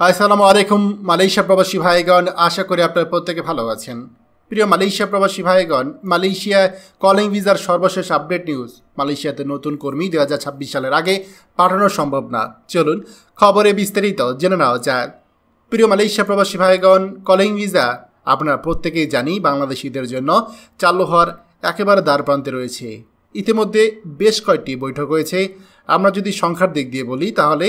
আসসালামু আলাইকুম মালয়েশিয়া প্রবাসী ভাইগণ, আশা করি আপনারা প্রত্যেকে ভালো আছেন। প্রিয় মালয়েশিয়া প্রবাসী ভাইগণ, মালয়েশিয়ায় কলিং ভিসার সর্বশেষ আপডেট নিউজ। মালয়েশিয়াতে নতুন কর্মী 2026 সালের আগে পাঠানো সম্ভব না। চলুন খবরে বিস্তারিত জেনে নেওয়া যাক। প্রিয় মালয়েশিয়া প্রবাসী ভাইগণ, কলিং ভিসা আপনারা প্রত্যেকেই জানি বাংলাদেশিদের জন্য চালু হওয়ার একেবারে দ্বারপ্রান্তে রয়েছে। ইতিমধ্যে বেশ কয়েকটি বৈঠক হয়েছে। আমরা যদি সংখ্যার দিক দিয়ে বলি তাহলে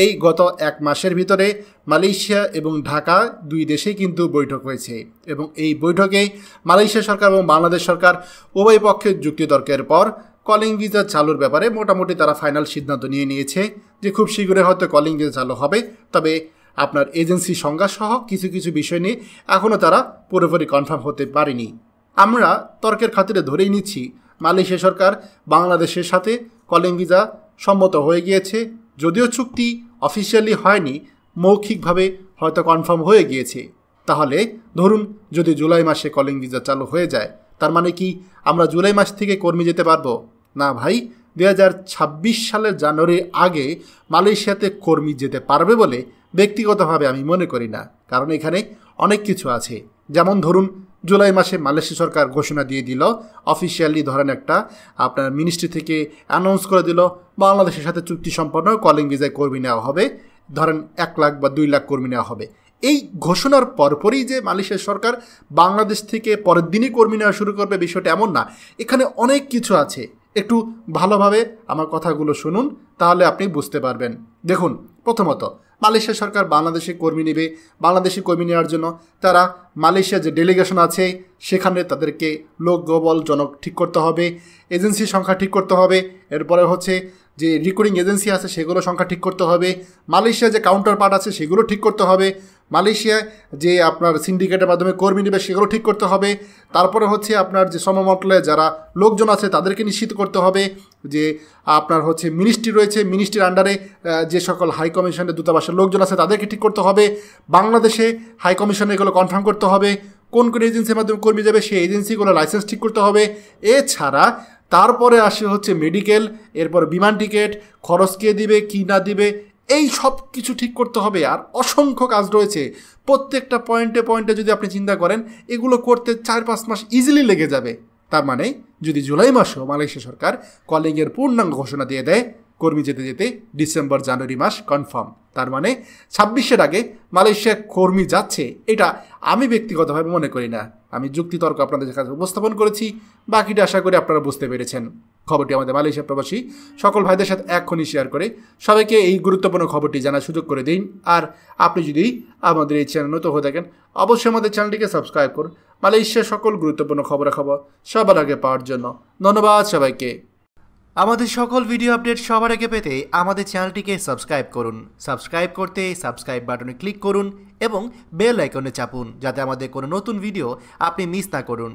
এই গত এক মাসের ভিতরে মালয়েশিয়া এবং ঢাকা দুই দেশেই কিন্তু বৈঠক হয়েছে এবং এই বৈঠকে মালয়েশিয়া সরকার এবং বাংলাদেশ সরকার উভয় পক্ষের যুক্তিতর্কের পর কলিং ভিসা চালুর ব্যাপারে মোটামুটি তারা ফাইনাল সিদ্ধান্ত নিয়ে নিয়েছে যে খুব শীঘ্রই হয়তো কলিং ভিসা চালু হবে। তবে আপনার এজেন্সি সংজ্ঞা সহ কিছু কিছু বিষয় নিয়ে এখনও তারা পুরোপুরি কনফার্ম হতে পারেনি। আমরা তর্কের খাতিরে ধরেই নিচ্ছি মালয়েশিয়া সরকার বাংলাদেশের সাথে কলিং ভিসা সম্মত হয়ে গিয়েছে। যদিও চুক্তি অফিসিয়ালি হয়নি, মৌখিকভাবে হয়তো কনফার্ম হয়ে গিয়েছে। তাহলে ধরুন যদি জুলাই মাসে কলিং ভিসা চালু হয়ে যায়, তার মানে কি আমরা জুলাই মাস থেকে কর্মী যেতে পারবো? না ভাই, 2026 সালের জানুয়ারির আগে মালয়েশিয়াতে কর্মী যেতে পারবে বলে ব্যক্তিগতভাবে আমি মনে করি না। কারণ এখানে অনেক কিছু আছে। যেমন ধরুন জুলাই মাসে মালয়েশিয়া সরকার ঘোষণা দিয়ে দিল, অফিসিয়ালি ধরেন একটা আপনার মিনিস্ট্রি থেকে অ্যানাউন্স করে দিল বাংলাদেশের সাথে চুক্তি সম্পন্ন কলিং ভিসায় কর্মী নেওয়া হবে, ধরেন 1 লাখ বা 2 লাখ কর্মী নেওয়া হবে। এই ঘোষণার পরপরই যে মালয়েশিয়া সরকার বাংলাদেশ থেকে পরের দিনই কর্মী নেওয়া শুরু করবে বিষয়টা এমন না। এখানে অনেক কিছু আছে। একটু ভালোভাবে আমার কথাগুলো শুনুন, তাহলে আপনি বুঝতে পারবেন। দেখুন, প্রথমত মালয়েশিয়া সরকার বাংলাদেশে কর্মী নেবে। বাংলাদেশে কর্মী নেওয়ার জন্য তারা মালয়েশিয়া যে ডেলিগেশন আছে সেখানে তাদেরকে জনক ঠিক করতে হবে, এজেন্সির সংখ্যা ঠিক করতে হবে, এরপরে হচ্ছে যে রিক্রুটিং এজেন্সি আছে সেগুলো সংখ্যা ঠিক করতে হবে, মালয়েশিয়া যে কাউন্টার পার্ট আছে সেগুলো ঠিক করতে হবে, মালয়েশিয়ায় যে আপনার সিন্ডিকেটের মাধ্যমে কর্মী নেবে সেগুলো ঠিক করতে হবে। তারপরে হচ্ছে আপনার যে শ্রম মন্ত্রণালয়ে যারা লোকজন আছে তাদেরকে নিশ্চিত করতে হবে যে আপনার হচ্ছে মিনিস্ট্রি রয়েছে, মিনিস্ট্রির আন্ডারে যে সকল হাই কমিশনের দূতাবাসের লোকজন আছে তাদেরকে ঠিক করতে হবে। বাংলাদেশে হাই কমিশনে এগুলো কনফার্ম করতে হবে। কোন কোন এজেন্সির মাধ্যমে কর্মী যাবে সেই এজেন্সিগুলো লাইসেন্স ঠিক করতে হবে। এছাড়া তারপরে আসে হচ্ছে মেডিকেল, এরপর বিমান টিকিট, খরচ কে দিবে কি না দিবে, এই সব কিছু ঠিক করতে হবে। আর অসংখ্য কাজ রয়েছে। প্রত্যেকটা পয়েন্টে পয়েন্টে যদি আপনি চিন্তা করেন এগুলো করতে 4-5 মাস ইজিলি লেগে যাবে। তার মানে যদি জুলাই মাসেও মালয়েশিয়া সরকার কলিংয়ের পূর্ণাঙ্গ ঘোষণা দিয়ে দেয়, কর্মী যেতে যেতে ডিসেম্বর জানুয়ারি মাস কনফার্ম। তার মানে 26-এর আগে মালয়েশিয়া কর্মী যাচ্ছে, এটা আমি ব্যক্তিগতভাবে মনে করি না। আমি যুক্তিতর্ক আপনাদের কাছে উপস্থাপন করেছি, বাকিটা আশা করি আপনারা বুঝতে পেরেছেন। খবরটি আমাদের মালয়েশিয়া প্রবাসী সকল ভাইদের সাথে এক্ষুনি শেয়ার করে সবাইকে এই গুরুত্বপূর্ণ খবরটি জানার সুযোগ করে দিন। আর আপনি যদি আমাদের এই চ্যানেল নতুন হয়ে থাকেন অবশ্যই আমাদের চ্যানেলটিকে সাবস্ক্রাইব করুন মালয়েশিয়ার সকল গুরুত্বপূর্ণ খবরাখবর সবার আগে পাওয়ার জন্য। ধন্যবাদ সবাইকে। আমাদের সকল ভিডিও আপডেট সবার আগে পেতে আমাদের চ্যানেলটিকে সাবস্ক্রাইব করুন। সাবস্ক্রাইব করতে সাবস্ক্রাইব বাটনে ক্লিক করুন এবং বেল আইকনে চাপুন যাতে আমাদের কোনো নতুন ভিডিও আপনি মিস না করুন।